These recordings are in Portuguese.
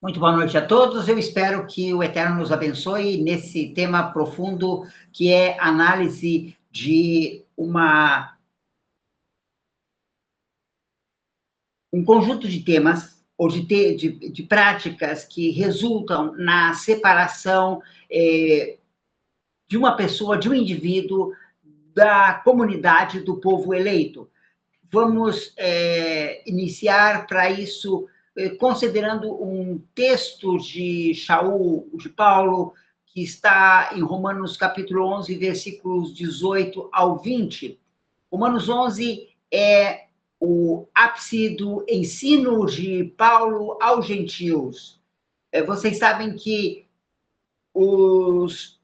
Muito boa noite a todos. Eu espero que o Eterno nos abençoe nesse tema profundo que é análise de um conjunto de temas ou de práticas que resultam na separação de uma pessoa, de um indivíduo, da comunidade, do povo eleito. Vamos iniciar para isso considerando um texto de de Paulo, que está em Romanos capítulo 11, versículos 18 ao 20. Romanos 11 é o ápice do ensino de Paulo aos gentios. Vocês sabem que os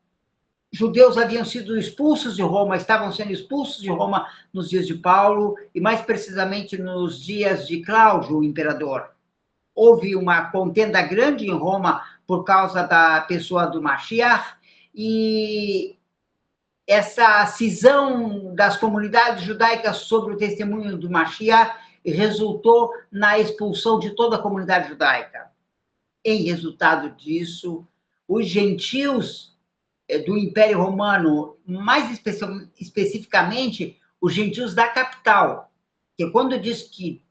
judeus haviam sido expulsos de Roma, estavam sendo expulsos de Roma nos dias de Paulo, e mais precisamente nos dias de Cláudio, o imperador. Houve uma contenda grande em Roma por causa da pessoa do Mashiach, e essa cisão das comunidades judaicas sobre o testemunho do Mashiach resultou na expulsão de toda a comunidade judaica. Em resultado disso, os gentios do Império Romano, mais especificamente os gentios da capital, que quando diz que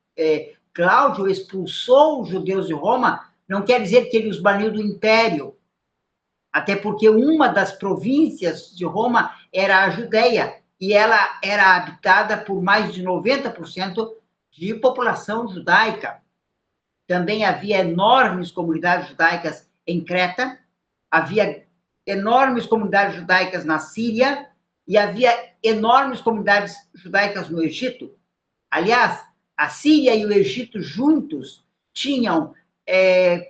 Cláudio expulsou os judeus de Roma, não quer dizer que ele os baniu do Império, até porque uma das províncias de Roma era a Judéia, e ela era habitada por mais de 90% de população judaica. Também havia enormes comunidades judaicas em Creta, havia enormes comunidades judaicas na Síria e havia enormes comunidades judaicas no Egito. Aliás, a Síria e o Egito juntos tinham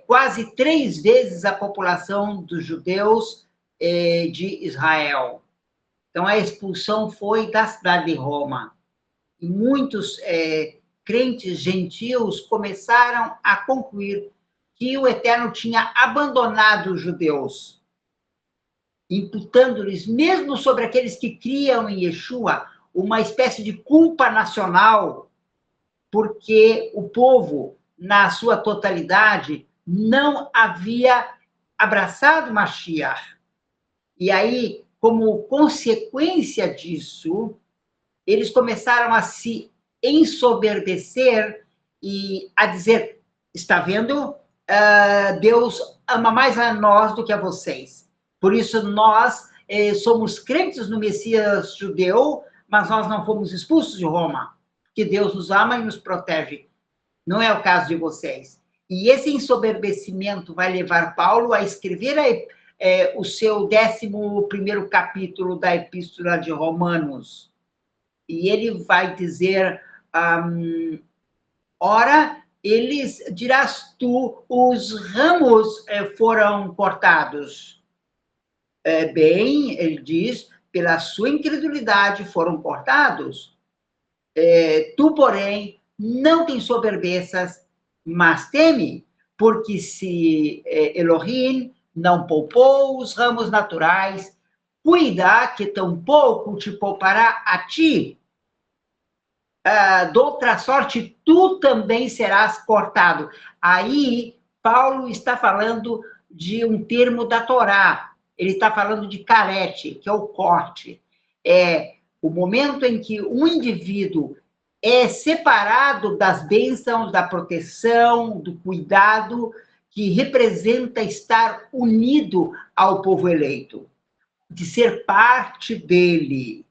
quase 3 vezes a população dos judeus de Israel. Então, a expulsão foi da cidade de Roma. E muitos crentes gentios começaram a concluir que o Eterno tinha abandonado os judeus, imputando-lhes, mesmo sobre aqueles que criam em Yeshua, uma espécie de culpa nacional, porque o povo, na sua totalidade, não havia abraçado Mashiach. E aí, como consequência disso, eles começaram a se ensoberbecer e a dizer: está vendo? Deus ama mais a nós do que a vocês. Por isso, nós somos crentes no Messias judeu, mas nós não fomos expulsos de Roma, porque Deus nos ama e nos protege. Não é o caso de vocês. E esse ensoberbecimento vai levar Paulo a escrever o seu 11º capítulo da Epístola de Romanos. E ele vai dizer, ora, eles, dirás tu, os ramos foram cortados. Bem, ele diz, pela sua incredulidade foram cortados. Tu, porém, não te ensoberbeças, mas teme, porque se Elohim não poupou os ramos naturais, cuida que tampouco te poupará a ti. De outra sorte, tu também serás cortado. Aí, Paulo está falando de um termo da Torá. Ele está falando de carete, que é o corte. É o momento em que um indivíduo é separado das bênçãos, da proteção, do cuidado, que representa estar unido ao povo eleito, de ser parte dele.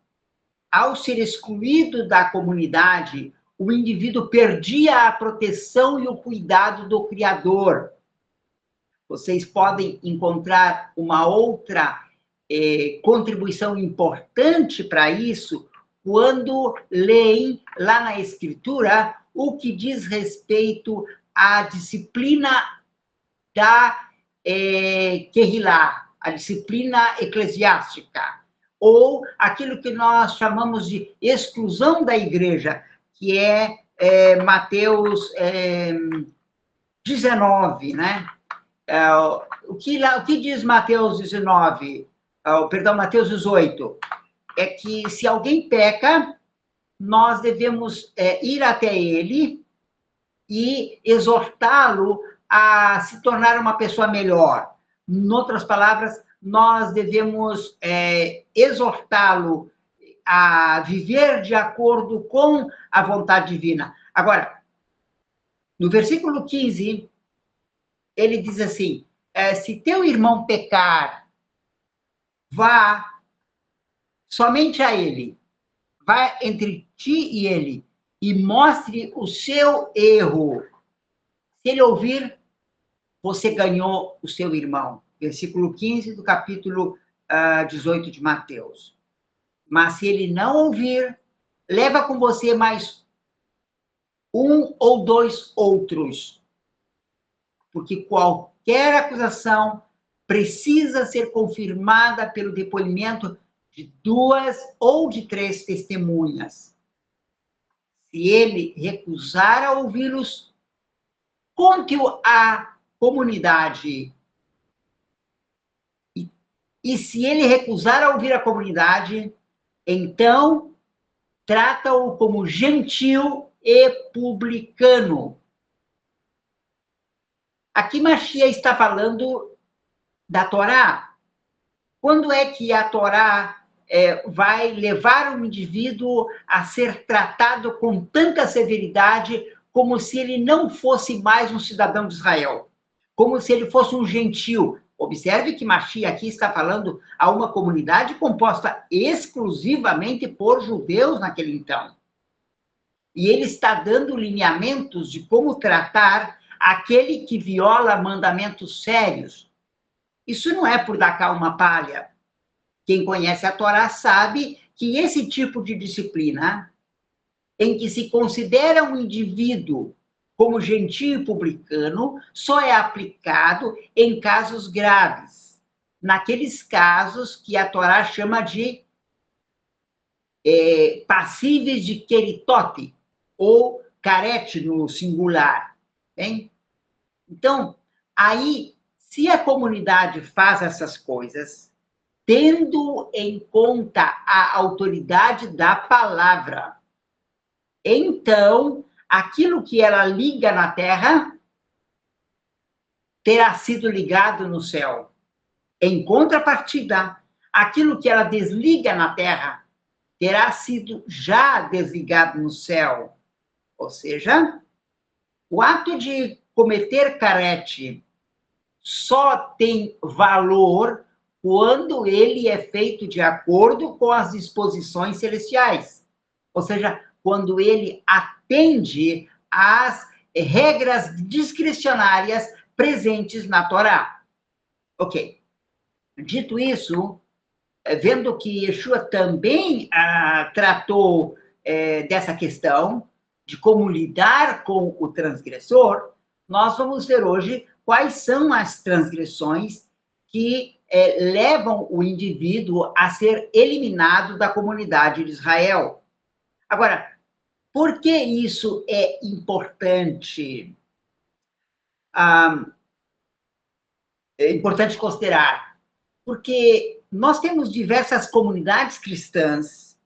Ao ser excluído da comunidade, o indivíduo perdia a proteção e o cuidado do Criador. Vocês podem encontrar uma outra contribuição importante para isso quando leem lá na Escritura o que diz respeito à disciplina da Kehilá, a disciplina eclesiástica, ou aquilo que nós chamamos de exclusão da igreja, que é Mateus 19, né? O que diz Mateus 19? Mateus 18. É que se alguém peca, nós devemos ir até ele e exortá-lo a se tornar uma pessoa melhor. Em outras palavras, nós devemos exortá-lo a viver de acordo com a vontade divina. Agora, no versículo 15, ele diz assim, se teu irmão pecar, vá somente a ele, vá entre ti e ele, e mostre o seu erro. Se ele ouvir, você ganhou o seu irmão. Versículo 15 do capítulo 18 de Mateus. Mas se ele não ouvir, leva com você mais um ou dois outros. Porque qualquer acusação precisa ser confirmada pelo depoimento de 2 ou de 3 testemunhas. Se ele recusar a ouvi-los, conte-o à comunidade. E se ele recusar a ouvir a comunidade, então trata-o como gentil e publicano. Aqui Mashiach está falando da Torá. Quando é que a Torá vai levar um indivíduo a ser tratado com tanta severidade como se ele não fosse mais um cidadão de Israel? Como se ele fosse um gentil. Observe que Mashiach aqui está falando a uma comunidade composta exclusivamente por judeus naquele então. E ele está dando lineamentos de como tratar aquele que viola mandamentos sérios. Isso não é por dar cá uma palha. Quem conhece a Torá sabe que esse tipo de disciplina, em que se considera um indivíduo como gentil e publicano, só é aplicado em casos graves. Naqueles casos que a Torá chama de passíveis de queritote, ou carete no singular. Hein? Então, aí, se a comunidade faz essas coisas, tendo em conta a autoridade da palavra, então, aquilo que ela liga na terra terá sido ligado no céu. Em contrapartida, aquilo que ela desliga na terra terá sido já desligado no céu. Ou seja, o ato de cometer carete só tem valor quando ele é feito de acordo com as disposições celestiais. Ou seja, quando ele atende às regras discricionárias presentes na Torá. Ok. Dito isso, vendo que Yeshua também tratou dessa questão de como lidar com o transgressor, nós vamos ver hoje quais são as transgressões que levam o indivíduo a ser eliminado da comunidade de Israel. Agora, por que isso é importante? É importante considerar, porque nós temos diversas comunidades cristãs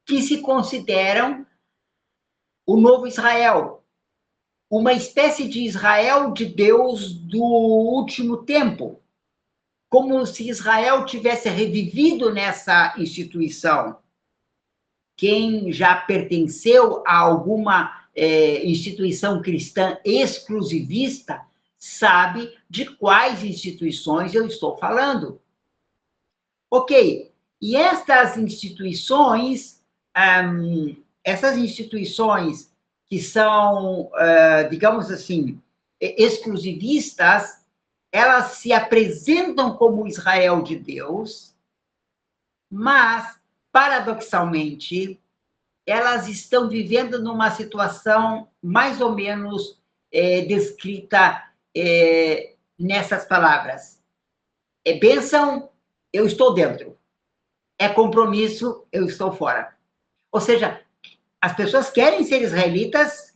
que se consideram o novo Israel, uma espécie de Israel de Deus do último tempo, como se Israel tivesse revivido nessa instituição. Quem já pertenceu a alguma instituição cristã exclusivista sabe de quais instituições eu estou falando. Ok, e estas instituições que são, digamos assim, exclusivistas, elas se apresentam como Israel de Deus, mas, paradoxalmente, elas estão vivendo numa situação mais ou menos descrita nessas palavras. É bênção, eu estou dentro. É compromisso, eu estou fora. Ou seja, as pessoas querem ser israelitas,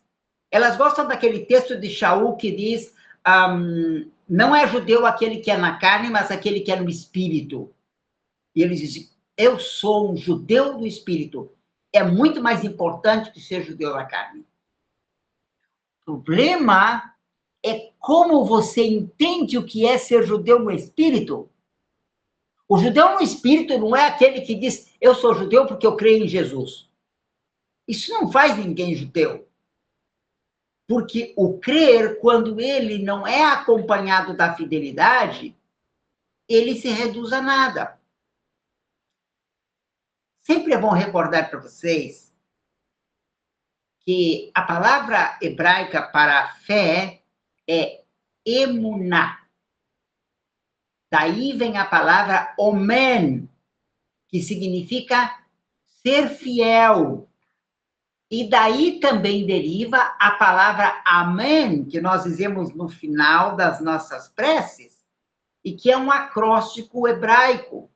elas gostam daquele texto de Shaul que diz, não é judeu aquele que é na carne, mas aquele que é no espírito. E eles dizem, eu sou um judeu do espírito. É muito mais importante que ser judeu da carne. O problema é como você entende o que é ser judeu no espírito. O judeu no espírito não é aquele que diz, eu sou judeu porque eu creio em Jesus. Isso não faz ninguém judeu. Porque o crer, quando ele não é acompanhado da fidelidade, ele se reduz a nada. Sempre é bom recordar para vocês que a palavra hebraica para fé é emuná. Daí vem a palavra omen, que significa ser fiel. E daí também deriva a palavra amém, que nós dizemos no final das nossas preces, e que é um acróstico hebraico.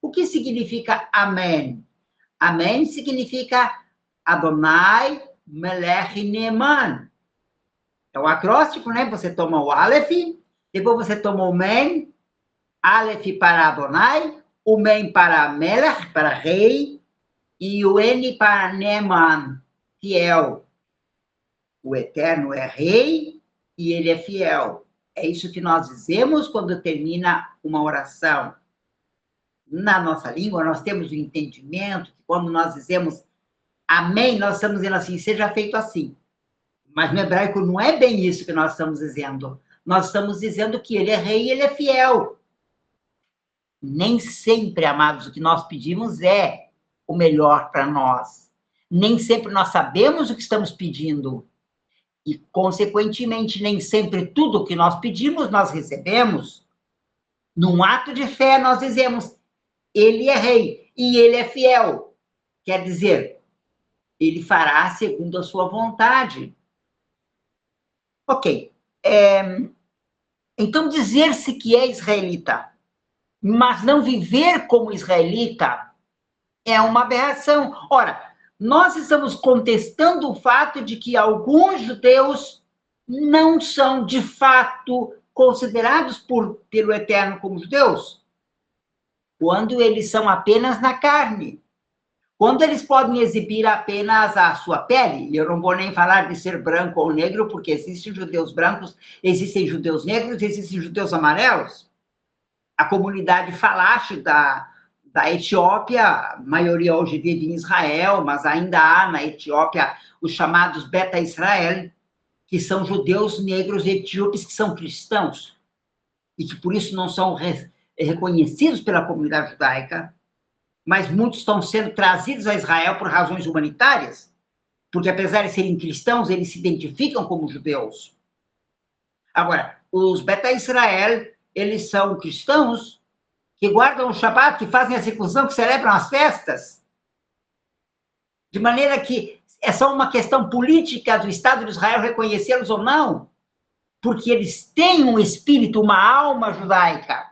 O que significa amém? Amém significa Adonai Melech Neeman. É o acróstico, né? Você toma o Aleph, depois você toma o Men, Aleph para Adonai, o Men para Melech, para rei, e o N para Neeman, fiel. O Eterno é rei e ele é fiel. É isso que nós dizemos quando termina uma oração. Na nossa língua, nós temos o entendimento que quando nós dizemos amém, nós estamos dizendo assim, seja feito assim. Mas no hebraico não é bem isso que nós estamos dizendo. Nós estamos dizendo que ele é rei e ele é fiel. Nem sempre, amados, o que nós pedimos é o melhor para nós. Nem sempre nós sabemos o que estamos pedindo. E, consequentemente, nem sempre tudo o que nós pedimos, nós recebemos. Num ato de fé, nós dizemos, ele é rei e ele é fiel. Quer dizer, ele fará segundo a sua vontade. Ok. Então, dizer-se que é israelita, mas não viver como israelita, é uma aberração. Ora, nós estamos contestando o fato de que alguns judeus não são, de fato, considerados pelo Eterno como judeus, quando eles são apenas na carne. Quando eles podem exibir apenas a sua pele, eu não vou nem falar de ser branco ou negro, porque existem judeus brancos, existem judeus negros, existem judeus amarelos. A comunidade falache da Etiópia, a maioria hoje vive em Israel, mas ainda há na Etiópia os chamados Beta Israel, que são judeus negros etíopes que são cristãos, e que por isso não são reconhecidos pela comunidade judaica, mas muitos estão sendo trazidos a Israel por razões humanitárias, porque apesar de serem cristãos, eles se identificam como judeus. Agora, os Beta Israel, eles são cristãos que guardam o Shabat, que fazem a circuncisão, que celebram as festas, de maneira que é só uma questão política do Estado de Israel reconhecê-los ou não, porque eles têm um espírito, uma alma judaica.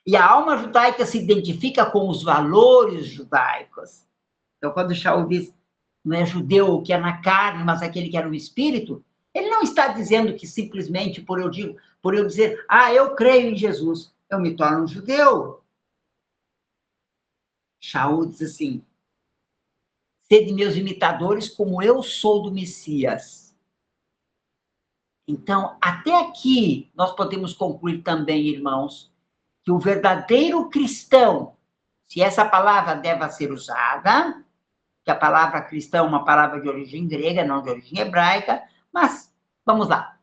E a alma judaica se identifica com os valores judaicos. Então, quando Shaul diz, não é judeu o que é na carne, mas aquele que é no espírito, ele não está dizendo que simplesmente por eu dizer, eu creio em Jesus, eu me torno um judeu. Shaul diz assim, sede meus imitadores como eu sou do Messias. Então, até aqui, nós podemos concluir também, irmãos, que o verdadeiro cristão, se essa palavra deve ser usada, que a palavra cristão é uma palavra de origem grega, não de origem hebraica, mas, vamos lá,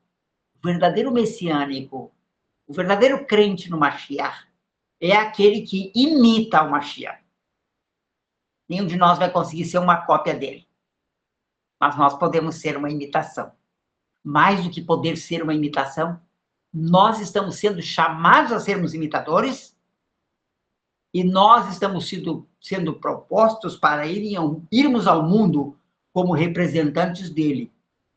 o verdadeiro messiânico, o verdadeiro crente no Mashiach, é aquele que imita o Mashiach. Nenhum de nós vai conseguir ser uma cópia dele, mas nós podemos ser uma imitação. Mais do que poder ser uma imitação, nós estamos sendo chamados a sermos imitadores e nós estamos sendo propostos para irmos ao mundo como representantes dele,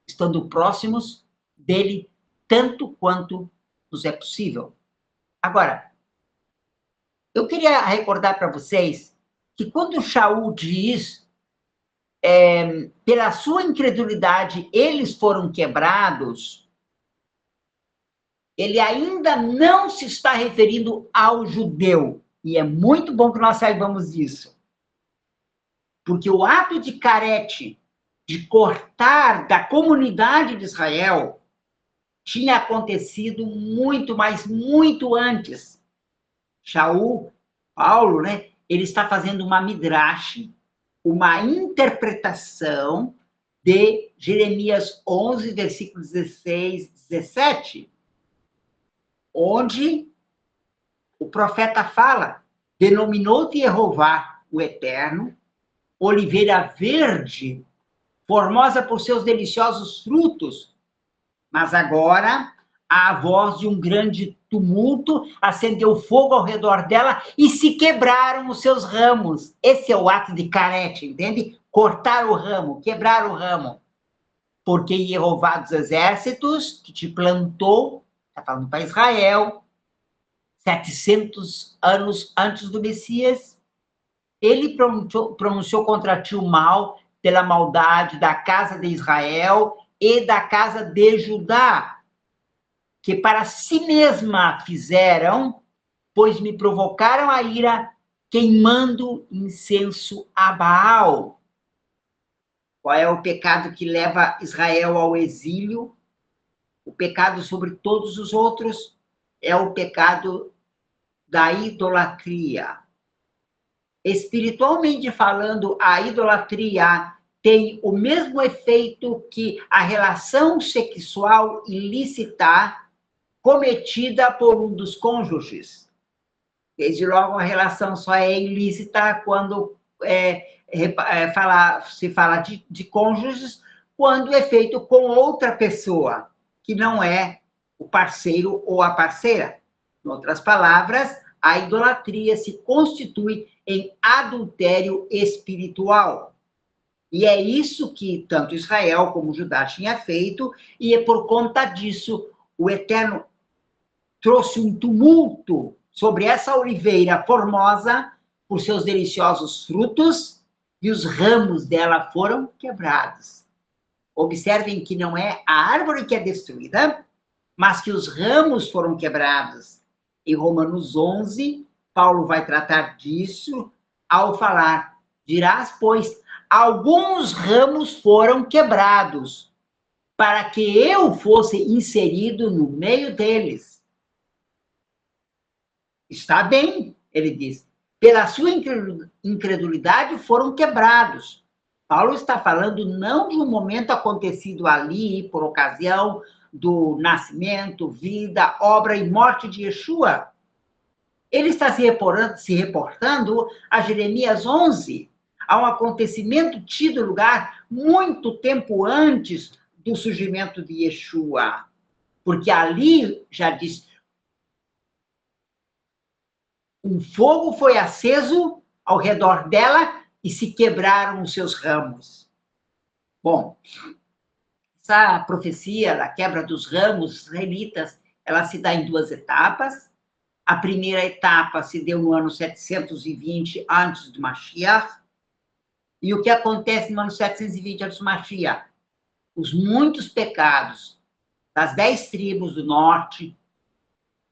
estando próximos dele tanto quanto nos é possível. Agora, eu queria recordar para vocês que quando Shaul diz, pela sua incredulidade, eles foram quebrados, ele ainda não se está referindo ao judeu. E é muito bom que nós saibamos disso. Porque o ato de carete, de cortar da comunidade de Israel, tinha acontecido muito, mas muito antes. Shaul, Paulo, né? Ele está fazendo uma midrash, uma interpretação de Jeremias 11, versículos 16, 17, onde o profeta fala: denominou-te Jeová, o Eterno, oliveira verde, formosa por seus deliciosos frutos. Mas agora a voz de um grande tumulto acendeu fogo ao redor dela e se quebraram os seus ramos. Esse é o ato de carete, entende? Cortar o ramo, quebrar o ramo. Porque Jeová dos exércitos, que te plantou, está falando para Israel, 700 anos antes do Messias, ele pronunciou contra ti o mal pela maldade da casa de Israel e da casa de Judá, que para si mesma fizeram, pois me provocaram a ira, queimando incenso a Baal. Qual é o pecado que leva Israel ao exílio? O pecado sobre todos os outros é o pecado da idolatria. Espiritualmente falando, a idolatria tem o mesmo efeito que a relação sexual ilícita cometida por um dos cônjuges. Desde logo, a relação só é ilícita quando se fala de cônjuges, quando é feito com outra pessoa, que não é o parceiro ou a parceira. Em outras palavras, a idolatria se constitui em adultério espiritual. E é isso que tanto Israel como Judá tinha feito, e é por conta disso o Eterno trouxe um tumulto sobre essa oliveira formosa por seus deliciosos frutos, e os ramos dela foram quebrados. Observem que não é a árvore que é destruída, mas que os ramos foram quebrados. Em Romanos 11, Paulo vai tratar disso ao falar: dirás, pois, alguns ramos foram quebrados, para que eu fosse inserido no meio deles. Está bem, ele diz. Pela sua incredulidade foram quebrados. Paulo está falando não de um momento acontecido ali, por ocasião do nascimento, vida, obra e morte de Yeshua. Ele está se reportando a Jeremias 11, a um acontecimento tido lugar muito tempo antes do surgimento de Yeshua. Porque ali, já diz, um fogo foi aceso ao redor dela e se quebraram os seus ramos. Bom, essa profecia da quebra dos ramos israelitas, ela se dá em duas etapas. A primeira etapa se deu no ano 720 antes do Mashiach. E o que acontece no ano 720 antes do Mashiach? Os muitos pecados das 10 tribos do norte,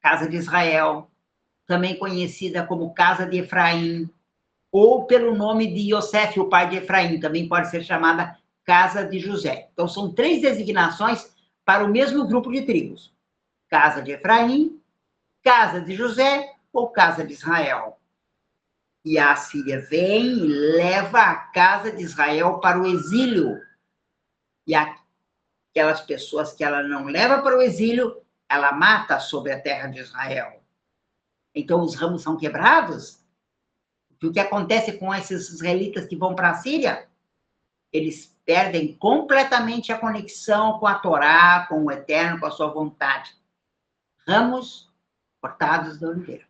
casa de Israel, também conhecida como casa de Efraim, ou pelo nome de Yosef, o pai de Efraim, também pode ser chamada casa de José. Então, são 3 designações para o mesmo grupo de tribos: casa de Efraim, casa de José ou casa de Israel. E a Assíria vem e leva a casa de Israel para o exílio. E aquelas pessoas que ela não leva para o exílio, ela mata sobre a terra de Israel. Então, os ramos são quebrados. O que acontece com esses israelitas que vão para a Síria? Eles perdem completamente a conexão com a Torá, com o Eterno, com a sua vontade. Ramos cortados da oliveira.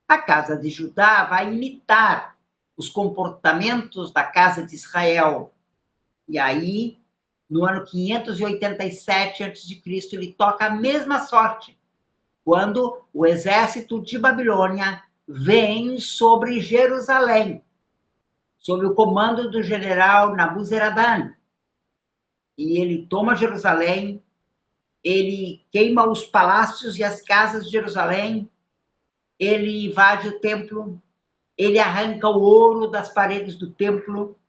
A casa de Judá vai imitar os comportamentos da casa de Israel. E aí, no ano 587 a.C., ele toca a mesma sorte, quando o exército de Babilônia vem sobre Jerusalém, sob o comando do general Nabuzaradan. E ele toma Jerusalém, ele queima os palácios e as casas de Jerusalém, ele invade o templo, ele arranca o ouro das paredes do templo,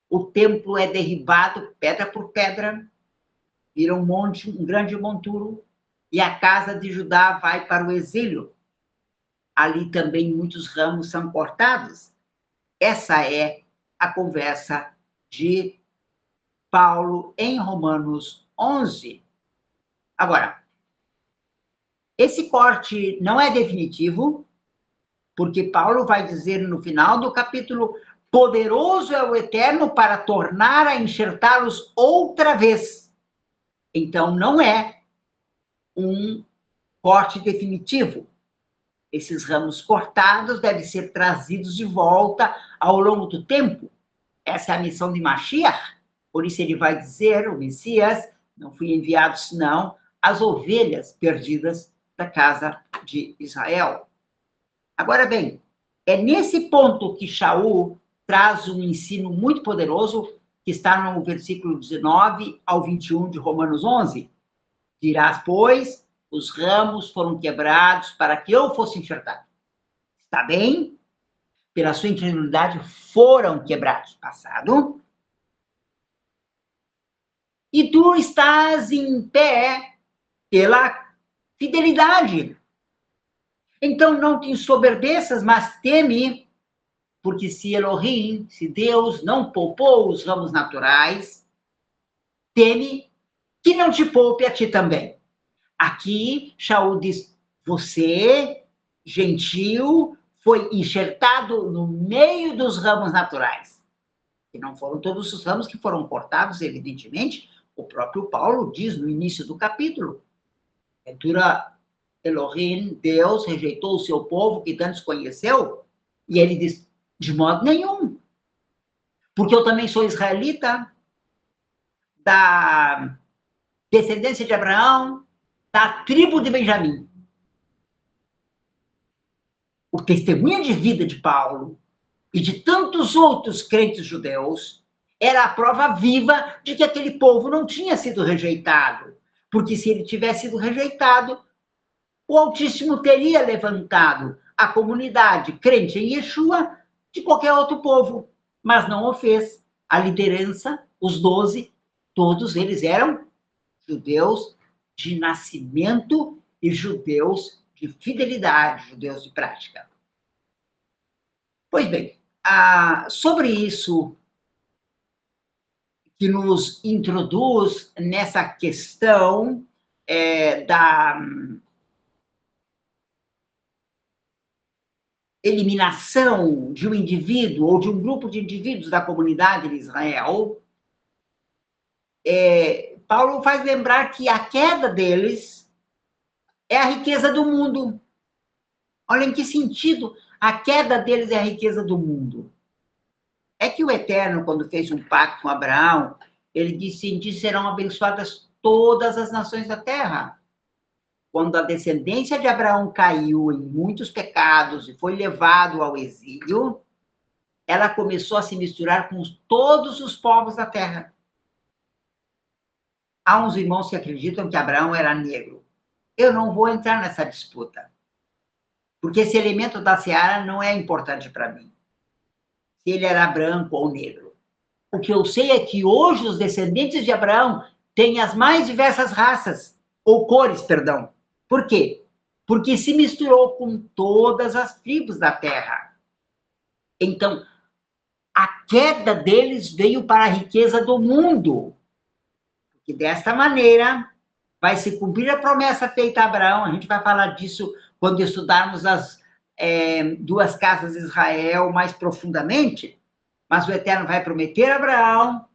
o templo é derribado pedra por pedra, vira um monte, um grande monturo, e a casa de Judá vai para o exílio. Ali também muitos ramos são cortados. Essa é a conversa de Paulo em Romanos 11. Agora, esse corte não é definitivo, porque Paulo vai dizer no final do capítulo: poderoso é o Eterno para tornar a enxertá-los outra vez. Então, não é um corte definitivo. Esses ramos cortados devem ser trazidos de volta ao longo do tempo. Essa é a missão de Mashiach. Por isso ele vai dizer, o Messias, não fui enviado senão as ovelhas perdidas da casa de Israel. Agora bem, é nesse ponto que Shaul traz um ensino muito poderoso, que está no versículo 19 ao 21 de Romanos 11. Dirás, pois, os ramos foram quebrados para que eu fosse enxertado. Está bem? Pela sua incredulidade foram quebrados. Passado. E tu estás em pé pela fidelidade. Então não te ensoberbeças, mas teme, porque se Elohim, se Deus não poupou os ramos naturais, teme que não te poupe a ti também. Aqui, Shaul diz, você, gentil, foi enxertado no meio dos ramos naturais. E não foram todos os ramos que foram cortados, evidentemente. O próprio Paulo diz no início do capítulo, Elohim, Deus, rejeitou o seu povo que tantos conheceu, e ele diz, de modo nenhum, porque eu também sou israelita, da descendência de Abraão, da tribo de Benjamim. O testemunho de vida de Paulo e de tantos outros crentes judeus era a prova viva de que aquele povo não tinha sido rejeitado, porque se ele tivesse sido rejeitado, o Altíssimo teria levantado a comunidade crente em Yeshua de qualquer outro povo, mas não o fez. A liderança, os 12, todos eles eram judeus de nascimento e judeus de fidelidade, judeus de prática. Pois bem, sobre isso que nos introduz nessa questão da eliminação de um indivíduo ou de um grupo de indivíduos da comunidade de Israel, Paulo faz lembrar que a queda deles é a riqueza do mundo. Olha em que sentido a queda deles é a riqueza do mundo. É que o Eterno, quando fez um pacto com Abraão, ele disse, em ti serão abençoadas todas as nações da terra. Quando a descendência de Abraão caiu em muitos pecados e foi levado ao exílio, ela começou a se misturar com todos os povos da terra. Há uns irmãos que acreditam que Abraão era negro. Eu não vou entrar nessa disputa, porque esse elemento da seara não é importante para mim, se ele era branco ou negro. O que eu sei é que hoje os descendentes de Abraão têm as mais diversas raças, ou cores, perdão. Por quê? Porque se misturou com todas as tribos da terra. Então, a queda deles veio para a riqueza do mundo. Porque desta maneira vai se cumprir a promessa feita a Abraão. A gente vai falar disso quando estudarmos as duas casas de Israel mais profundamente. Mas o Eterno vai prometer a Abraão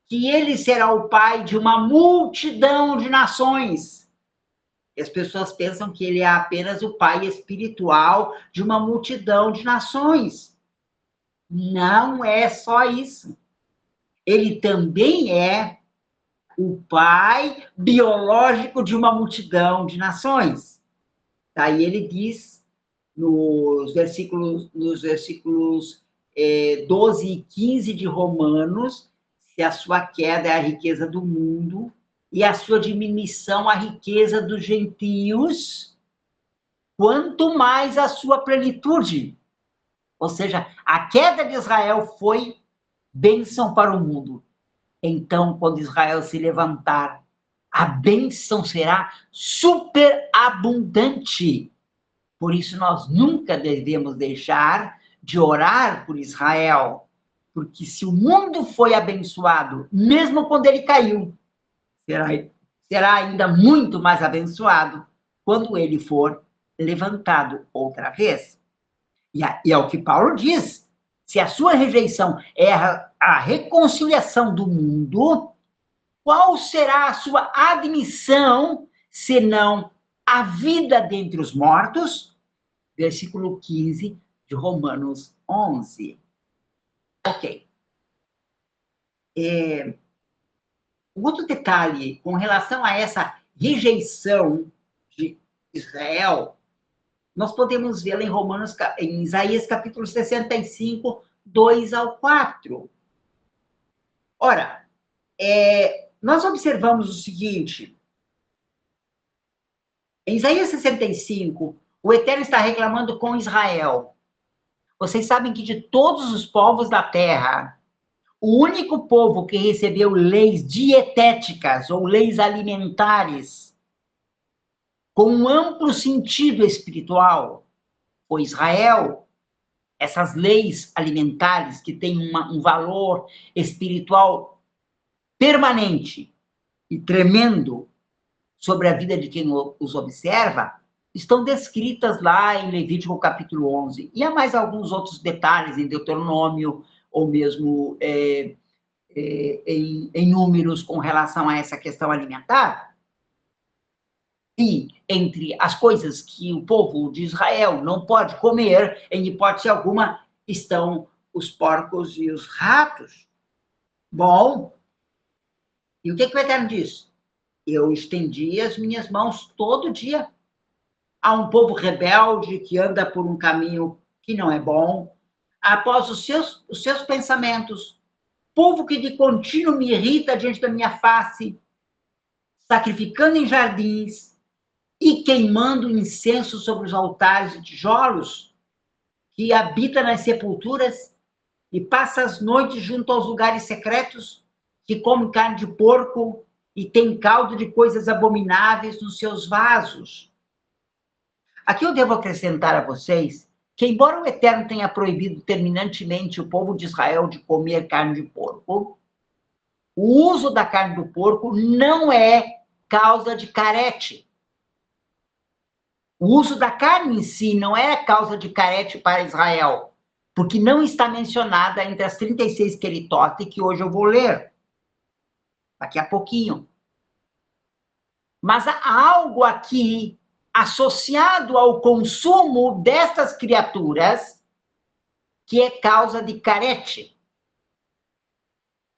que ele será o pai de uma multidão de nações. E as pessoas pensam que ele é apenas o pai espiritual de uma multidão de nações. Não é só isso. Ele também é o pai biológico de uma multidão de nações. Daí ele diz, nos versículos 12 e 15 de Romanos, se a sua queda é a riqueza do mundo e a sua diminuição a riqueza dos gentios, quanto mais a sua plenitude. Ou seja, a queda de Israel foi bênção para o mundo. Então, quando Israel se levantar a bênção será superabundante. Por isso, nós nunca devemos deixar de orar por Israel, porque se o mundo foi abençoado, mesmo quando ele caiu, será ainda muito mais abençoado quando ele for levantado outra vez. E é o que Paulo diz: se a sua rejeição é a reconciliação do mundo, qual será a sua admissão, senão a vida dentre os mortos? Versículo 15 de Romanos 11. Ok. Outro detalhe com relação a essa rejeição de Israel, nós podemos vê-la em Isaías capítulo 65, 2 ao 4. Ora, nós observamos o seguinte: em Isaías 65, o Eterno está reclamando com Israel. Vocês sabem que de todos os povos da terra, o único povo que recebeu leis dietéticas ou leis alimentares com um amplo sentido espiritual foi Israel. Essas leis alimentares que têm um valor espiritual permanente e tremendo sobre a vida de quem os observa, estão descritas lá em Levítico capítulo 11. E há mais alguns outros detalhes em Deuteronômio, ou mesmo em Números com relação a essa questão alimentar. E entre as coisas que o povo de Israel não pode comer, em hipótese alguma, estão os porcos e os ratos. Bom, e o que o Eterno diz? Eu estendi as minhas mãos todo dia a um povo rebelde que anda por um caminho que não é bom, após os seus pensamentos, povo que de contínuo me irrita diante da minha face, sacrificando em jardins e queimando incenso sobre os altares de tijolos, que habita nas sepulturas e passa as noites junto aos lugares secretos, que come carne de porco e tem caldo de coisas abomináveis nos seus vasos. Aqui eu devo acrescentar a vocês que, embora o Eterno tenha proibido terminantemente o povo de Israel de comer carne de porco, o uso da carne do porco não é causa de carete. O uso da carne em si não é causa de carete para Israel, porque não está mencionada entre as 36 queritote que hoje eu vou ler, daqui a pouquinho. Mas há algo aqui associado ao consumo destas criaturas que é causa de carete.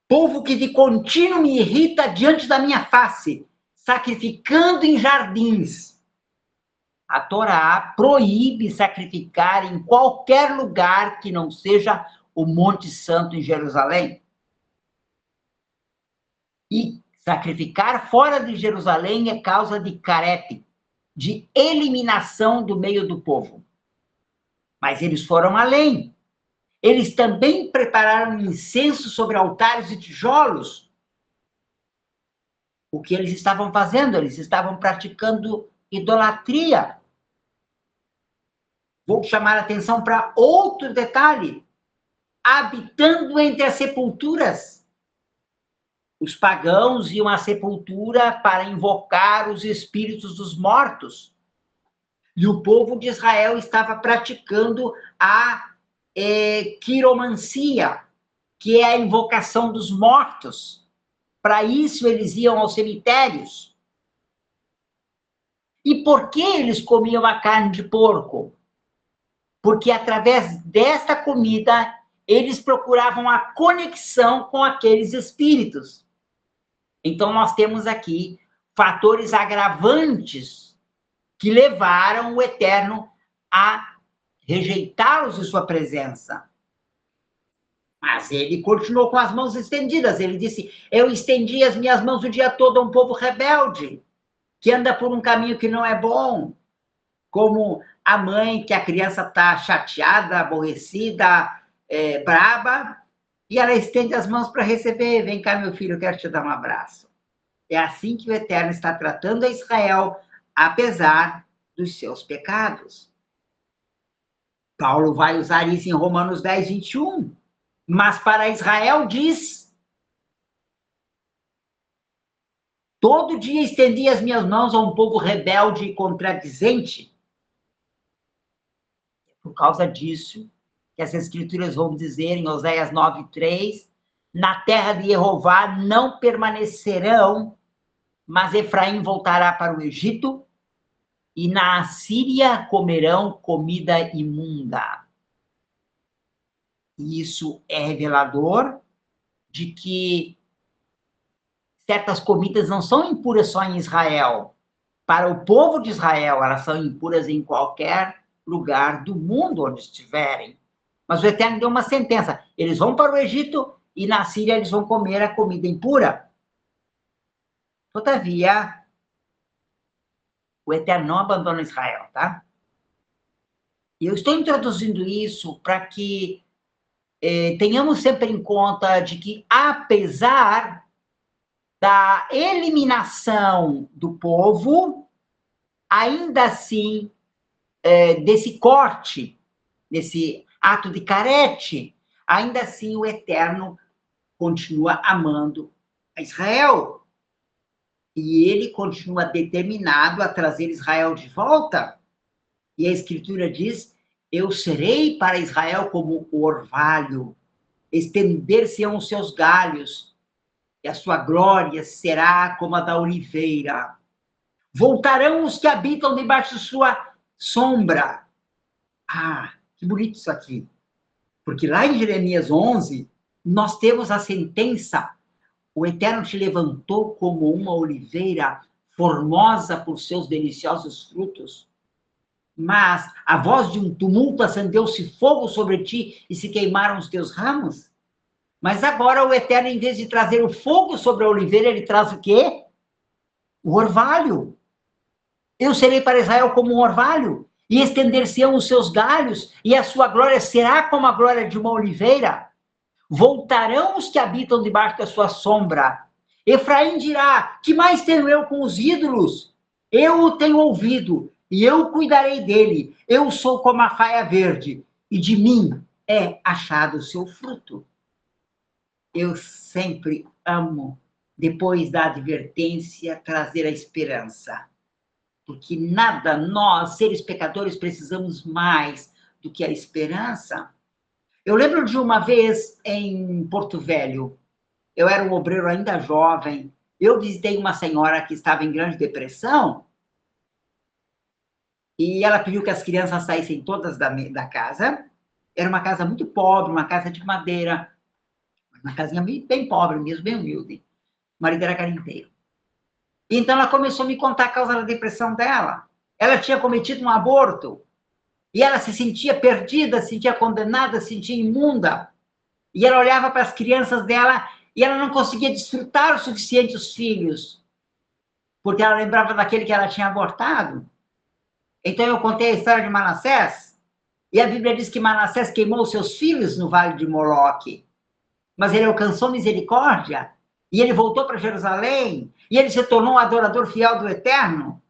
Povo que de contínuo me irrita diante da minha face, sacrificando em jardins. A Torá proíbe sacrificar em qualquer lugar que não seja o Monte Santo em Jerusalém. E sacrificar fora de Jerusalém é causa de carete, de eliminação do meio do povo. Mas eles foram além. Eles também prepararam incenso sobre altares de tijolos. O que eles estavam fazendo? Eles estavam praticando idolatria. Vou chamar a atenção para outro detalhe. Habitando entre as sepulturas. Os pagãos iam à sepultura para invocar os espíritos dos mortos. E o povo de Israel estava praticando a quiromancia, que é a invocação dos mortos. Para isso, eles iam aos cemitérios. E por que eles comiam a carne de porco? Porque através desta comida, eles procuravam a conexão com aqueles espíritos. Então, nós temos aqui fatores agravantes que levaram o Eterno a rejeitá-los de sua presença. Mas ele continuou com as mãos estendidas. Ele disse: eu estendi as minhas mãos o dia todo a um povo rebelde, que anda por um caminho que não é bom. Como a mãe, que a criança está chateada, aborrecida, braba, e ela estende as mãos para receber. Vem cá, meu filho, eu quero te dar um abraço. É assim que o Eterno está tratando a Israel, apesar dos seus pecados. Paulo vai usar isso em Romanos 10, 21. Mas para Israel diz: todo dia estendi as minhas mãos a um povo rebelde e contradizente. Por causa disso, que as escrituras vão dizer em Oséias 9:3, na terra de Jeová não permanecerão, mas Efraim voltará para o Egito, e na Assíria comerão comida imunda. E isso é revelador de que certas comidas não são impuras só em Israel. Para o povo de Israel, elas são impuras em qualquer lugar do mundo onde estiverem. Mas o Eterno deu uma sentença: eles vão para o Egito e na Síria eles vão comer a comida impura. Todavia, o Eterno não abandona Israel, tá? E eu estou introduzindo isso para que tenhamos sempre em conta de que, apesar da eliminação do povo, ainda assim, desse corte, desse ato de carete, ainda assim o Eterno continua amando a Israel. E ele continua determinado a trazer Israel de volta. E a Escritura diz: eu serei para Israel como o orvalho, estender-se-ão os seus galhos, e a sua glória será como a da oliveira. Voltarão os que habitam debaixo de sua sombra. Ah, que bonito isso aqui. Porque lá em Jeremias 11, nós temos a sentença: o Eterno te levantou como uma oliveira, formosa por seus deliciosos frutos. Mas a voz de um tumulto acendeu-se fogo sobre ti e se queimaram os teus ramos. Mas agora o Eterno, em vez de trazer o fogo sobre a oliveira, ele traz o quê? O orvalho. Eu serei para Israel como um orvalho, e estender-se-ão os seus galhos, e a sua glória será como a glória de uma oliveira. Voltarão os que habitam debaixo da sua sombra. Efraim dirá: que mais tenho eu com os ídolos? Eu o tenho ouvido, e eu cuidarei dele. Eu sou como a faia verde, e de mim é achado o seu fruto. Eu sempre amo, depois da advertência, trazer a esperança. Porque nada, nós, seres pecadores, precisamos mais do que a esperança. Eu lembro de uma vez em Porto Velho, eu era um obreiro ainda jovem, eu visitei uma senhora que estava em grande depressão, e ela pediu que as crianças saíssem todas da casa. Era uma casa muito pobre, uma casa de madeira, uma casinha bem pobre mesmo, bem humilde. O marido era garimpeiro. Então ela começou a me contar a causa da depressão dela. Ela tinha cometido um aborto, e ela se sentia perdida, se sentia condenada, se sentia imunda. E ela olhava para as crianças dela e ela não conseguia desfrutar o suficiente os filhos, porque ela lembrava daquele que ela tinha abortado. Então eu contei a história de Manassés, e a Bíblia diz que Manassés queimou seus filhos no vale de Moloque, mas ele alcançou misericórdia, e ele voltou para Jerusalém, e ele se tornou um adorador fiel do Eterno.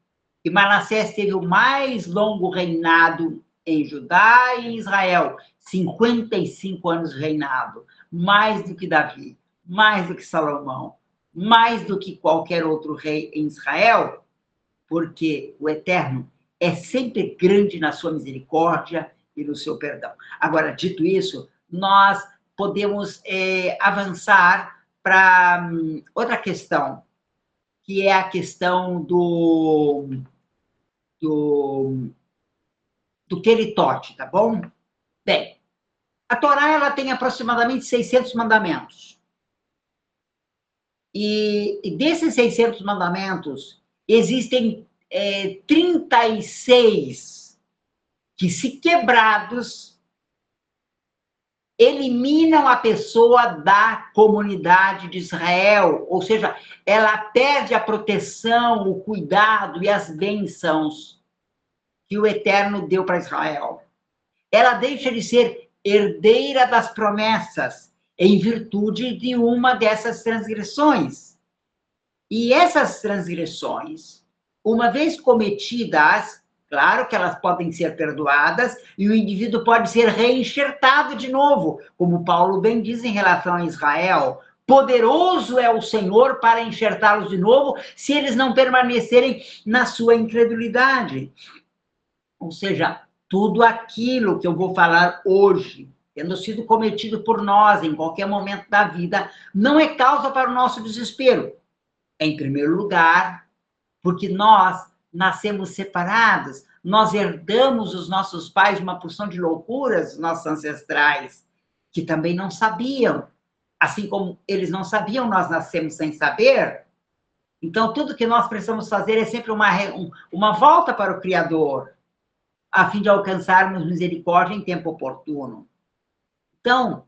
E Manassés teve o mais longo reinado em Judá e em Israel, 55 anos reinado, mais do que Davi, mais do que Salomão, mais do que qualquer outro rei em Israel, porque o Eterno é sempre grande na sua misericórdia e no seu perdão. Agora, dito isso, nós podemos avançar para outra questão, que é a questão do Queritote, tá bom? Bem, a Torá ela tem aproximadamente 600 mandamentos. E desses 600 mandamentos, existem 36 que, se quebrados, eliminam a pessoa da comunidade de Israel, ou seja, ela perde a proteção, o cuidado e as bênçãos que o Eterno deu para Israel. Ela deixa de ser herdeira das promessas em virtude de uma dessas transgressões. E essas transgressões, uma vez cometidas, claro que elas podem ser perdoadas e o indivíduo pode ser reenxertado de novo, como Paulo bem diz em relação a Israel. Poderoso é o Senhor para enxertá-los de novo, se eles não permanecerem na sua incredulidade. Ou seja, tudo aquilo que eu vou falar hoje, tendo sido cometido por nós em qualquer momento da vida, não é causa para o nosso desespero. Em primeiro lugar, porque nós nascemos separados, nós herdamos dos nossos pais uma porção de loucuras, nossos ancestrais, que também não sabiam. Assim como eles não sabiam, nós nascemos sem saber. Então, tudo que nós precisamos fazer é sempre uma volta para o Criador, a fim de alcançarmos misericórdia em tempo oportuno. Então,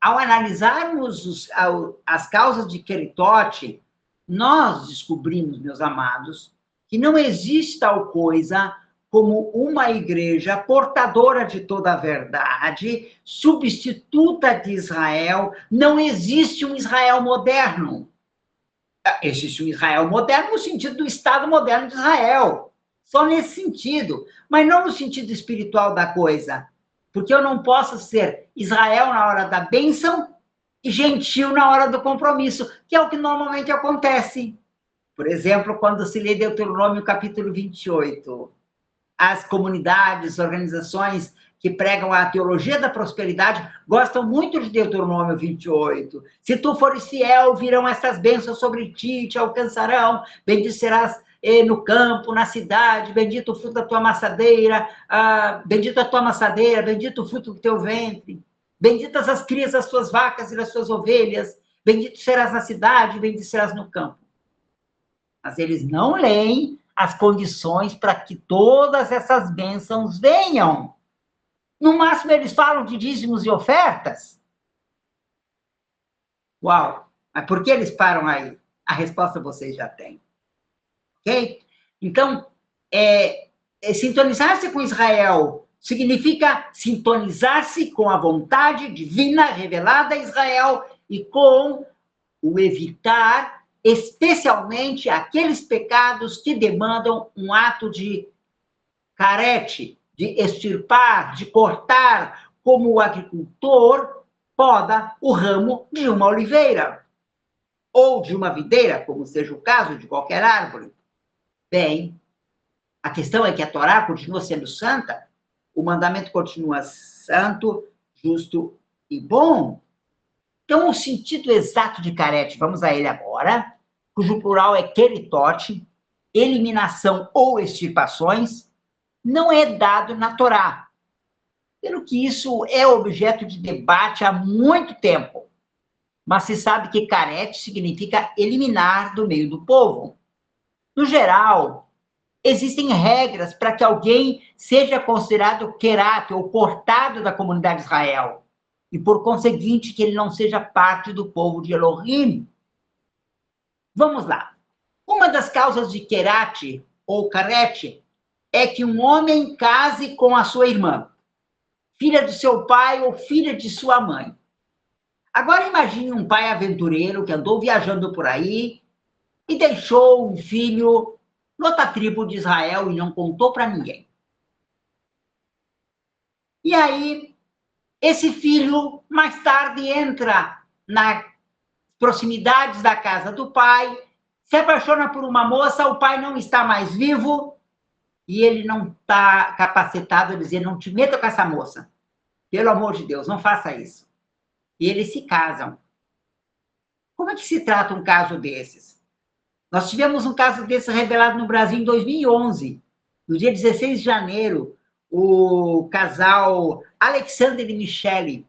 ao analisarmos as causas de Queritote, nós descobrimos, meus amados, que não existe tal coisa como uma igreja portadora de toda a verdade, substituta de Israel. Não existe um Israel moderno. Existe um Israel moderno no sentido do Estado moderno de Israel. Só nesse sentido, mas não no sentido espiritual da coisa. Porque eu não posso ser Israel na hora da bênção e gentil na hora do compromisso, que é o que normalmente acontece. Por exemplo, quando se lê Deuteronômio capítulo 28, as comunidades, organizações que pregam a teologia da prosperidade gostam muito de Deuteronômio 28. Se tu fores fiel, virão essas bênçãos sobre ti, te alcançarão, bendito serás no campo, na cidade, bendito o fruto da tua amassadeira, bendito a tua amassadeira, bendito o fruto do teu ventre, benditas as crias das tuas vacas e das tuas ovelhas, bendito serás na cidade, bendito serás no campo. Mas eles não leem as condições para que todas essas bênçãos venham. No máximo, eles falam de dízimos e ofertas. Uau! Mas por que eles param aí? A resposta vocês já têm. Ok? Então, sintonizar-se com Israel significa sintonizar-se com a vontade divina revelada a Israel e com o evitar, especialmente aqueles pecados que demandam um ato de carete, de extirpar, de cortar, como o agricultor poda o ramo de uma oliveira, ou de uma videira, como seja o caso de qualquer árvore. Bem, a questão é que a Torá continua sendo santa, o mandamento continua santo, justo e bom. Então, o sentido exato de carete, vamos a ele agora, cujo plural é queritote, eliminação ou extirpações, não é dado na Torá. Pelo que isso é objeto de debate há muito tempo. Mas se sabe que carete significa eliminar do meio do povo. No geral, existem regras para que alguém seja considerado querate ou cortado da comunidade de Israel. E, por conseguinte, que ele não seja parte do povo de Elohim. Vamos lá. Uma das causas de querate ou carete é que um homem case com a sua irmã, filha do seu pai ou filha de sua mãe. Agora imagine um pai aventureiro que andou viajando por aí e deixou um filho noutra tribo de Israel e não contou para ninguém. E aí, esse filho, mais tarde, entra nas proximidades da casa do pai, se apaixona por uma moça, o pai não está mais vivo e ele não está capacitado a dizer, não te meta com essa moça. Pelo amor de Deus, não faça isso. E eles se casam. Como é que se trata um caso desses? Nós tivemos um caso desse revelado no Brasil em 2011. No dia 16 de janeiro, o casal Alexander e Michele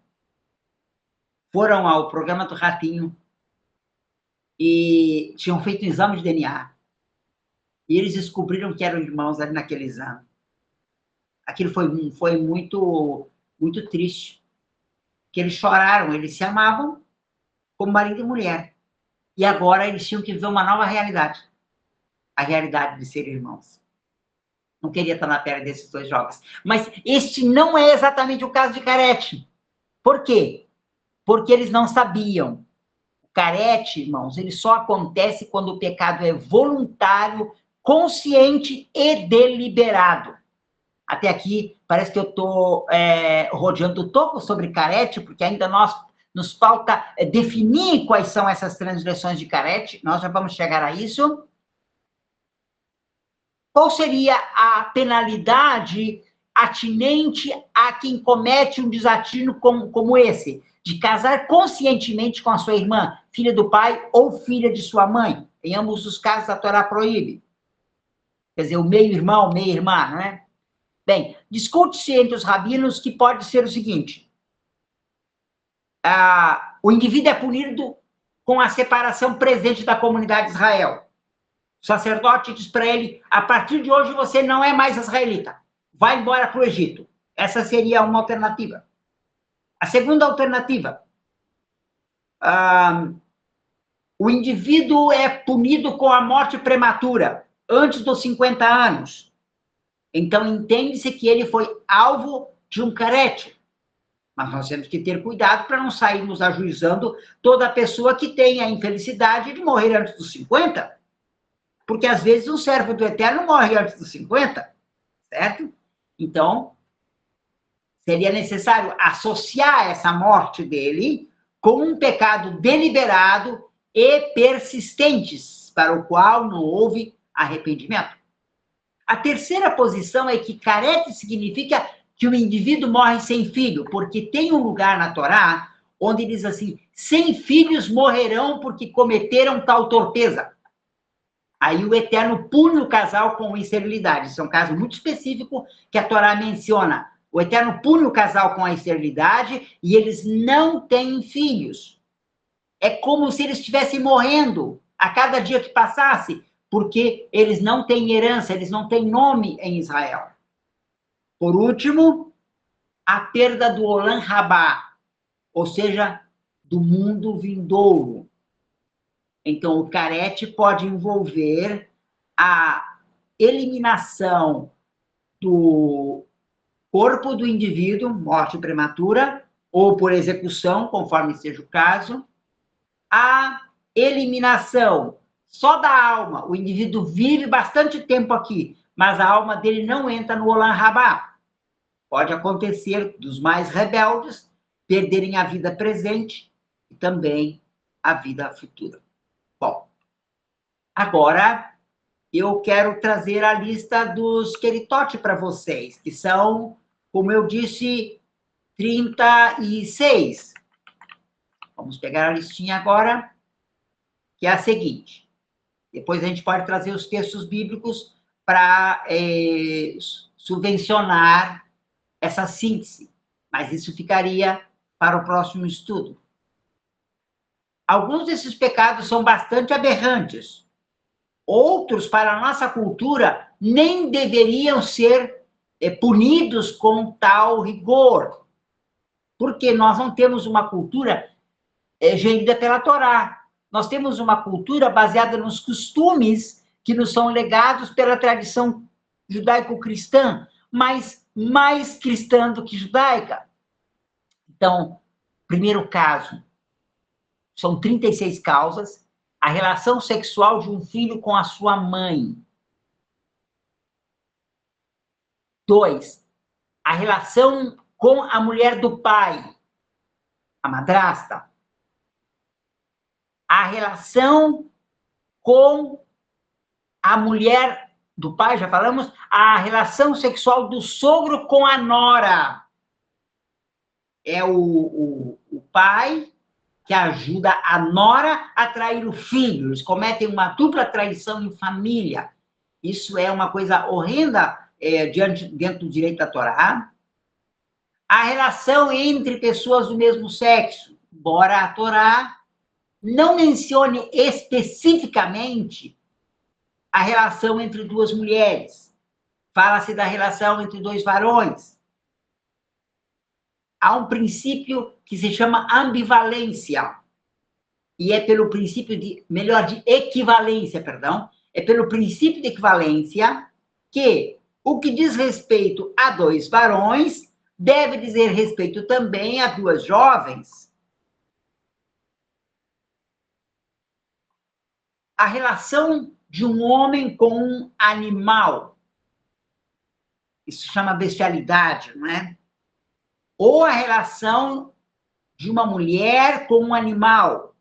foram ao programa do Ratinho e tinham feito um exame de DNA. E eles descobriram que eram irmãos ali naquele exame. Aquilo foi muito, muito triste. Que eles choraram, eles se amavam como marido e mulher. E agora eles tinham que viver uma nova realidade. A realidade de ser irmãos. Não queria estar na pele desses dois jovens. Mas este não é exatamente o caso de Carete. Por quê? Porque eles não sabiam. carete, irmãos, ele só acontece quando o pecado é voluntário, consciente e deliberado. Até aqui, parece que eu estou rodeando o topo sobre carete, porque ainda nos falta definir quais são essas transgressões de carete. Nós já vamos chegar a isso. Qual seria a penalidade atinente a quem comete um desatino como esse? De casar conscientemente com a sua irmã, filha do pai ou filha de sua mãe. Em ambos os casos, a Torá proíbe. Quer dizer, o meio-irmão, meia-irmã, não é? Bem, discute-se entre os rabinos que pode ser o seguinte: o indivíduo é punido com a separação presente da comunidade de Israel. O sacerdote diz para ele: a partir de hoje você não é mais israelita, vai embora para o Egito. Essa seria uma alternativa. A segunda alternativa: o indivíduo é punido com a morte prematura, antes dos 50 anos. Então, entende-se que ele foi alvo de um carete. Mas nós temos que ter cuidado para não sairmos ajuizando toda pessoa que tem a infelicidade de morrer antes dos 50. Porque, às vezes, um servo do Eterno morre antes dos 50, certo? Então, seria necessário associar essa morte dele com um pecado deliberado e persistentes, para o qual não houve arrependimento. A terceira posição é que carete significa que o indivíduo morre sem filho, porque tem um lugar na Torá onde diz assim: sem filhos morrerão porque cometeram tal torpeza. Aí o Eterno pune o casal com esterilidade. Isso é um caso muito específico que a Torá menciona. O Eterno pune o casal com a esterilidade e eles não têm filhos. É como se eles estivessem morrendo a cada dia que passasse, porque eles não têm herança, eles não têm nome em Israel. Por último, a perda do Olam Rabá, ou seja, do mundo vindouro. Então, o carete pode envolver a eliminação do corpo do indivíduo, morte prematura, ou por execução, conforme seja o caso, a eliminação só da alma. O indivíduo vive bastante tempo aqui, mas a alma dele não entra no Olam Rabá. Pode acontecer dos mais rebeldes perderem a vida presente e também a vida futura. Bom, agora eu quero trazer a lista dos queritote para vocês, que são, como eu disse, 36. Vamos pegar a listinha agora, que é a seguinte. Depois a gente pode trazer os textos bíblicos para subvencionar essa síntese, mas isso ficaria para o próximo estudo. Alguns desses pecados são bastante aberrantes. Outros, para a nossa cultura, nem deveriam ser punidos com tal rigor, porque nós não temos uma cultura gerida pela Torá. Nós temos uma cultura baseada nos costumes que nos são legados pela tradição judaico-cristã, mas mais cristã do que judaica. Então, primeiro caso, são 36 causas: a relação sexual de um filho com a sua mãe. 2, a relação com a mulher do pai, a madrasta. A relação com a mulher do pai, já falamos, a relação sexual do sogro com a nora. É o pai que ajuda a nora a trair o filho. Eles cometem uma dupla traição em família. Isso é uma coisa horrenda dentro do direito da Torá. A relação entre pessoas do mesmo sexo, embora a Torá não mencione especificamente a relação entre duas mulheres. Fala-se da relação entre dois varões. Há um princípio que se chama ambivalência. E é pelo princípio de equivalência, perdão. É pelo princípio de equivalência que o que diz respeito a dois varões deve dizer respeito também a duas jovens. a relação de um homem com um animal. Isso chama bestialidade, não é? Ou a relação de uma mulher com um animal.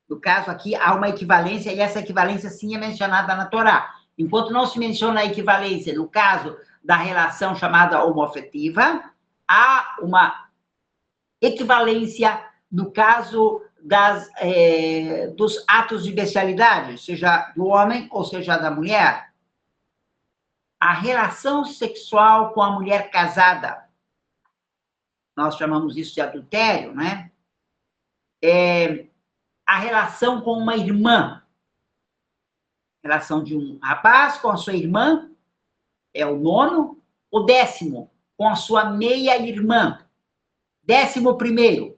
No caso aqui, há uma equivalência, e essa equivalência sim é mencionada na Torá. Enquanto não se menciona a equivalência no caso da relação chamada homoafetiva, há uma equivalência no caso dos atos de bestialidade, seja do homem ou seja da mulher. A relação sexual com a mulher casada, nós chamamos isso de adultério, né? A relação com uma irmã, relação de um rapaz com a sua irmã, é o 9º, o 10º, com a sua meia-irmã. 11º,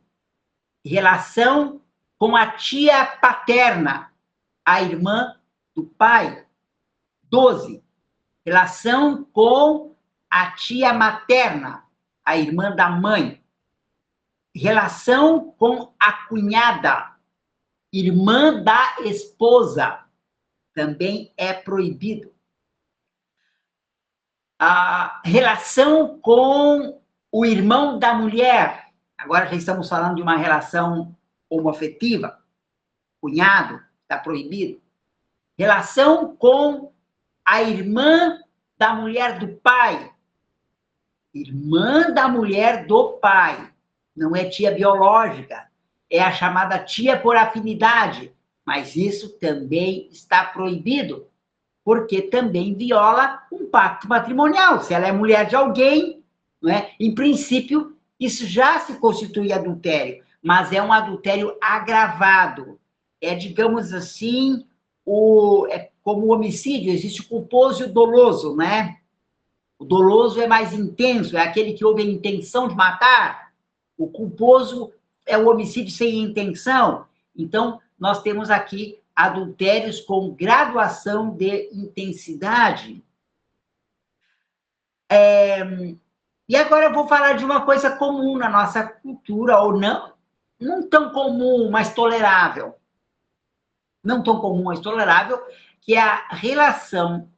relação com a tia paterna, a irmã do pai. 12, relação com a tia materna, a irmã da mãe. Relação com a cunhada, irmã da esposa, também é proibido. A relação com o irmão da mulher, agora já estamos falando de uma relação homoafetiva, cunhado, está proibido. Relação com a irmã da mulher do pai, irmã da mulher do pai, não é tia biológica, é a chamada tia por afinidade, mas isso também está proibido, porque também viola um pacto matrimonial. Se ela é mulher de alguém, não é? Em princípio, isso já se constitui adultério, mas é um adultério agravado. É, digamos assim, como o homicídio, existe o culposo e o doloso, né? O doloso é mais intenso, é aquele que houve a intenção de matar. O culposo é o homicídio sem intenção. Então, nós temos aqui adultérios com graduação de intensidade. E agora eu vou falar de uma coisa comum na nossa cultura, ou não tão comum, mas tolerável. Não tão comum, mas tolerável, que é a relação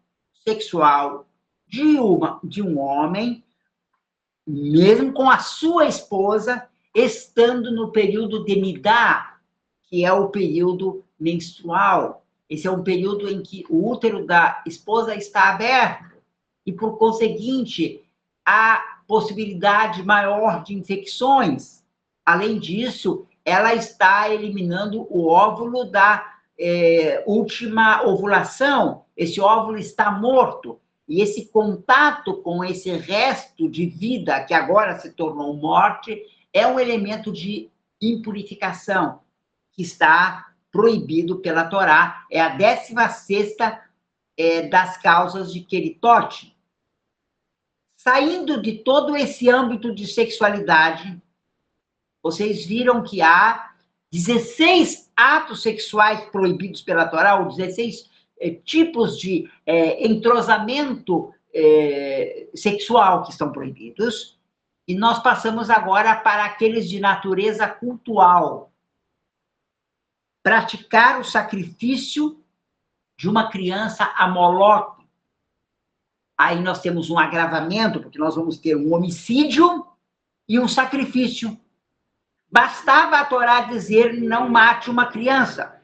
sexual de um homem, mesmo com a sua esposa, estando no período de nidá, que é o período menstrual. Esse é um período em que o útero da esposa está aberto e, por conseguinte, há possibilidade maior de infecções. Além disso, ela está eliminando o óvulo da última ovulação. Esse óvulo está morto. E esse contato com esse resto de vida, que agora se tornou morte, é um elemento de impurificação, que está proibido pela Torá. É a 16ª das causas de queritote. Saindo de todo esse âmbito de sexualidade, vocês viram que há 16 atos sexuais proibidos pela Torá, ou 16 tipos de entrosamento sexual que estão proibidos, e nós passamos agora para aqueles de natureza cultual. Praticar o sacrifício de uma criança a Moloque. Aí nós temos um agravamento, porque nós vamos ter um homicídio e um sacrifício. Bastava a Torá dizer não mate uma criança.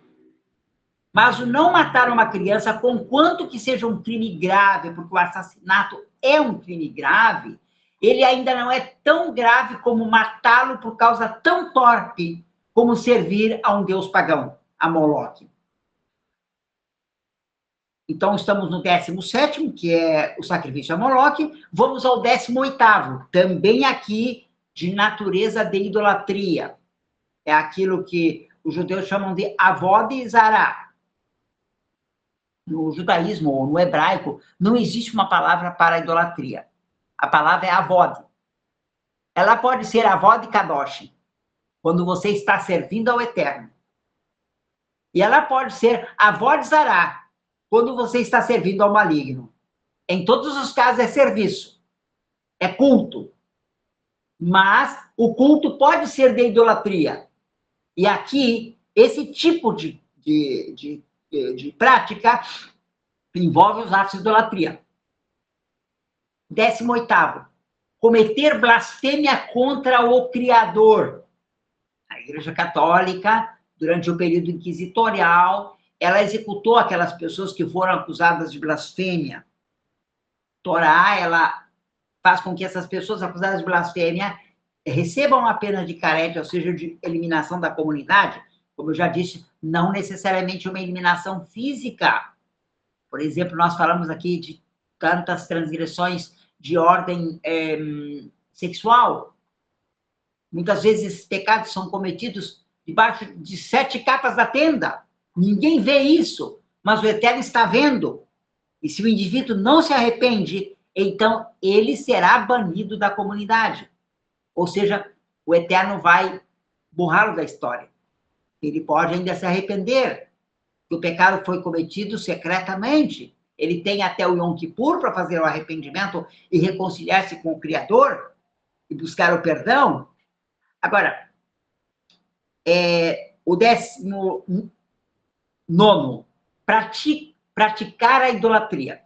Mas o não matar uma criança, conquanto que seja um crime grave, porque o assassinato é um crime grave, ele ainda não é tão grave como matá-lo por causa tão torpe como servir a um deus pagão, a Moloque. Então, estamos no 17º, que é o sacrifício a Moloque. Vamos ao 18º, também aqui de natureza de idolatria. É aquilo que os judeus chamam de avod zará. No judaísmo ou no hebraico, não existe uma palavra para idolatria. A palavra é avod. Ela pode ser avod kadosh, quando você está servindo ao Eterno. E ela pode ser avod zará, quando você está servindo ao maligno. Em todos os casos é serviço, é culto. Mas o culto pode ser de idolatria. E aqui, esse tipo de de prática envolve os atos de idolatria. 18º, cometer blasfêmia contra o Criador. A Igreja Católica, durante o período inquisitorial, ela executou aquelas pessoas que foram acusadas de blasfêmia. A Torá, ela faz com que essas pessoas acusadas de blasfêmia recebam a pena de carete, ou seja, de eliminação da comunidade. Como eu já disse, não necessariamente uma eliminação física. Por exemplo, nós falamos aqui de tantas transgressões de ordem sexual. Muitas vezes esses pecados são cometidos debaixo de 7 capas da tenda. Ninguém vê isso, mas o Eterno está vendo. E se o indivíduo não se arrepende, então ele será banido da comunidade. Ou seja, o Eterno vai borrá-lo da história. Ele pode ainda se arrepender, que o pecado foi cometido secretamente. Ele tem até o Yom Kippur para fazer o arrependimento e reconciliar-se com o Criador e buscar o perdão. Agora, o 19º, praticar a idolatria.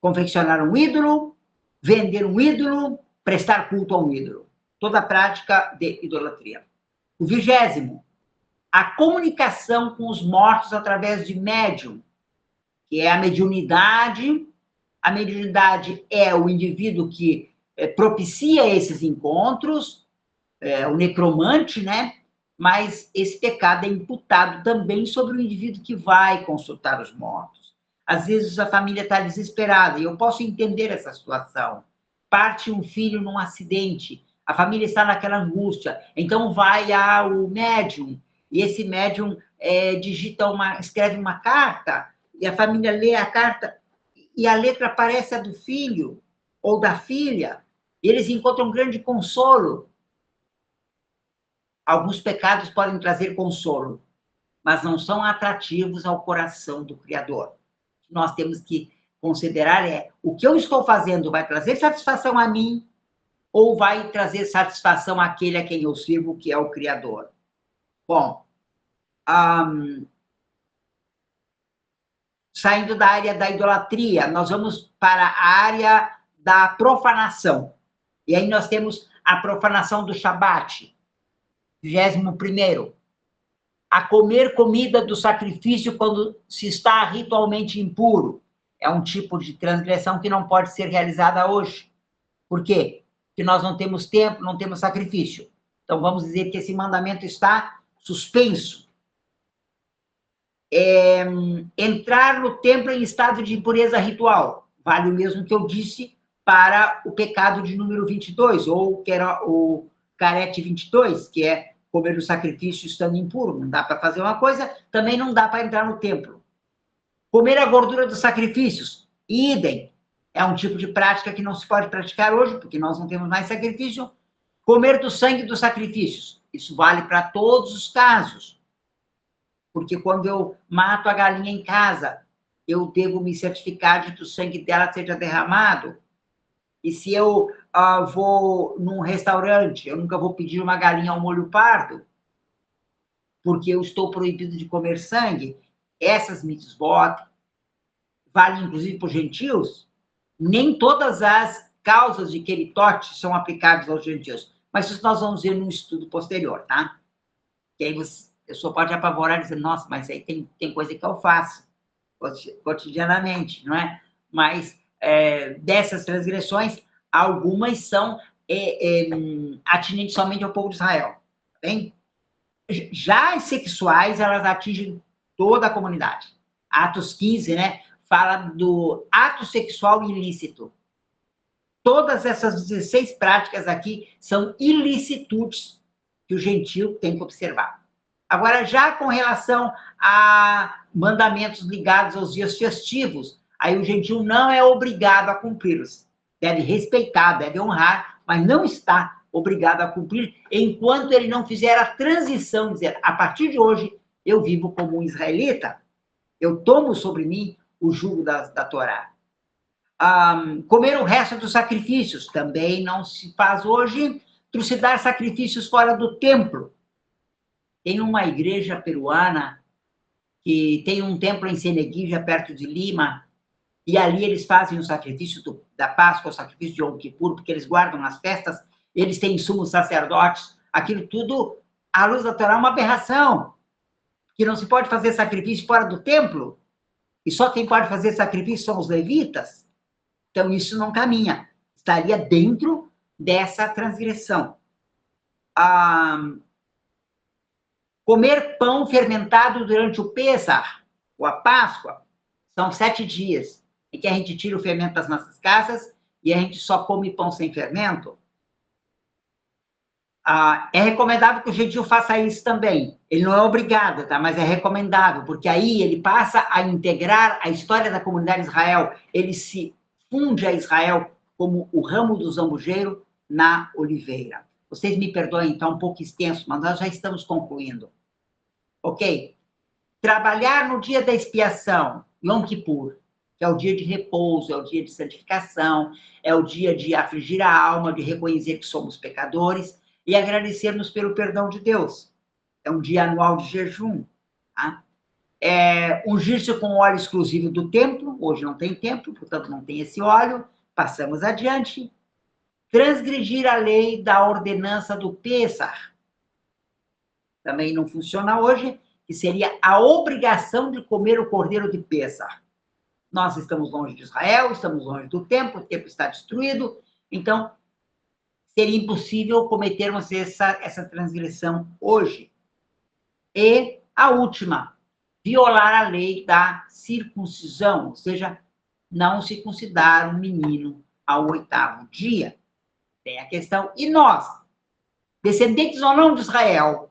Confeccionar um ídolo, vender um ídolo, prestar culto a um ídolo. Toda a prática de idolatria. O 20º, a comunicação com os mortos através de médium, que é a mediunidade. A mediunidade é o indivíduo que propicia esses encontros, o necromante, né? Mas esse pecado é imputado também sobre o indivíduo que vai consultar os mortos. Às vezes a família está desesperada, e eu posso entender essa situação. Parte um filho num acidente, a família está naquela angústia, então vai ao médium, e esse médium escreve uma carta, e a família lê a carta, e a letra parece a do filho, ou da filha, e eles encontram um grande consolo. Alguns pecados podem trazer consolo, mas não são atrativos ao coração do Criador. O que nós temos que considerar o que eu estou fazendo vai trazer satisfação a mim ou vai trazer satisfação àquele a quem eu sirvo, que é o Criador. Bom, saindo da área da idolatria, nós vamos para a área da profanação. E aí nós temos a profanação do Shabat. 21º, a comer comida do sacrifício quando se está ritualmente impuro. É um tipo de transgressão que não pode ser realizada hoje. Por quê? Porque nós não temos tempo, não temos sacrifício. Então, vamos dizer que esse mandamento está suspenso. Entrar no templo em estado de impureza ritual. Vale o mesmo que eu disse para o pecado de número 22, ou que era o carete 22, que é comer o sacrifício estando impuro. Não dá para fazer uma coisa, também não dá para entrar no templo. Comer a gordura dos sacrifícios, idem. É um tipo de prática que não se pode praticar hoje, porque nós não temos mais sacrifício. Comer do sangue dos sacrifícios. Isso vale para todos os casos. Porque quando eu mato a galinha em casa, eu devo me certificar de que o sangue dela seja derramado. E se eu vou num restaurante, eu nunca vou pedir uma galinha ao molho pardo, porque eu estou proibido de comer sangue. Essas mitzvot valem, inclusive, para os gentios. Nem todas as causas de queritote são aplicáveis aos gentios. Mas isso nós vamos ver num estudo posterior, tá? Que aí a pessoa pode apavorar e dizer, nossa, mas aí tem coisa que eu faço cotidianamente, não é? Mas dessas transgressões, algumas são atinentes somente ao povo de Israel, tá bem? Já as sexuais, elas atingem toda a comunidade. Atos 15, né? Fala do ato sexual ilícito. Todas essas 16 práticas aqui são ilicitudes que o gentio tem que observar. Agora, já com relação a mandamentos ligados aos dias festivos, aí o gentio não é obrigado a cumpri-los. Deve respeitar, deve honrar, mas não está obrigado a cumprir enquanto ele não fizer a transição, dizer, a partir de hoje, eu vivo como um israelita, eu tomo sobre mim o jugo da Torá. Comer o resto dos sacrifícios, também não se faz hoje. Trucidar sacrifícios fora do templo. Tem uma igreja peruana que tem um templo em Ceneguija, perto de Lima, e ali eles fazem o sacrifício da Páscoa, o sacrifício de Yom Kippur, porque eles guardam as festas, eles têm sumos sacerdotes, aquilo tudo, à luz da Torá, é uma aberração, que não se pode fazer sacrifício fora do templo, e só quem pode fazer sacrifício são os levitas. Então, isso não caminha, estaria dentro dessa transgressão. Comer pão fermentado durante o Pêssar, ou a Páscoa, são 7 dias em que a gente tira o fermento das nossas casas e a gente só come pão sem fermento. É recomendável que o gentil faça isso também. Ele não é obrigado, tá? Mas é recomendável, porque aí ele passa a integrar a história da comunidade de Israel. Ele se funde a Israel como o ramo do zambujeiro na oliveira. Vocês me perdoem, está um pouco extenso, mas nós já estamos concluindo. Ok? Trabalhar no dia da expiação, Yom Kippur, que é o dia de repouso, é o dia de santificação, é o dia de afligir a alma, de reconhecer que somos pecadores e agradecermos pelo perdão de Deus. É um dia anual de jejum. Tá? Ungir-se com óleo exclusivo do templo, hoje não tem templo, portanto não tem esse óleo, passamos adiante. Transgredir a lei da ordenança do Pêssar, também não funciona hoje, que seria a obrigação de comer o cordeiro de Pêssar. Nós estamos longe de Israel, estamos longe do templo, o templo está destruído, então seria impossível cometermos essa transgressão hoje. E a última, violar a lei da circuncisão, ou seja, não circuncidar um menino ao 8º dia. Tem a questão, e nós, descendentes ou não de Israel,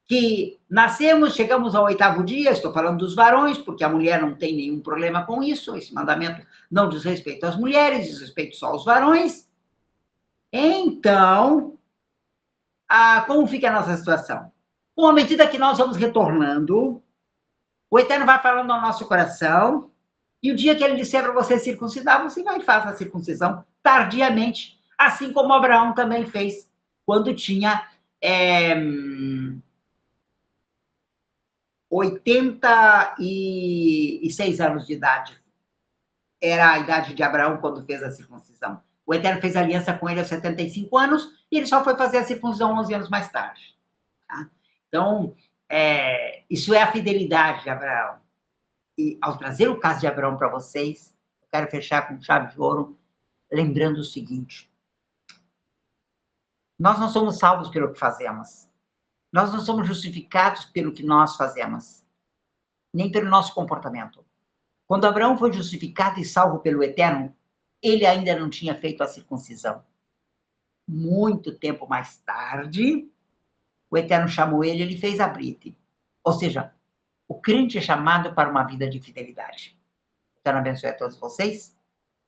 que nascemos, chegamos ao 8º dia, estou falando dos varões, porque a mulher não tem nenhum problema com isso, esse mandamento não diz respeito às mulheres, diz respeito só aos varões. Então, como fica a nossa situação? À medida que nós vamos retornando, o Eterno vai falando ao nosso coração, e o dia que ele disser para você circuncidar, você vai e faz a circuncisão tardiamente, assim como Abraão também fez, quando tinha 86 anos de idade. Era a idade de Abraão quando fez a circuncisão. O Eterno fez aliança com ele aos 75 anos e ele só foi fazer a circuncisão 11 anos mais tarde. Tá? Então, isso é a fidelidade de Abraão. E ao trazer o caso de Abraão para vocês, eu quero fechar com chave de ouro, lembrando o seguinte: nós não somos salvos pelo que fazemos. Nós não somos justificados pelo que nós fazemos, nem pelo nosso comportamento. Quando Abraão foi justificado e salvo pelo Eterno, ele ainda não tinha feito a circuncisão. Muito tempo mais tarde, o Eterno chamou ele, ele fez a brite. Ou seja, o crente é chamado para uma vida de fidelidade. O Eterno abençoe a todos vocês.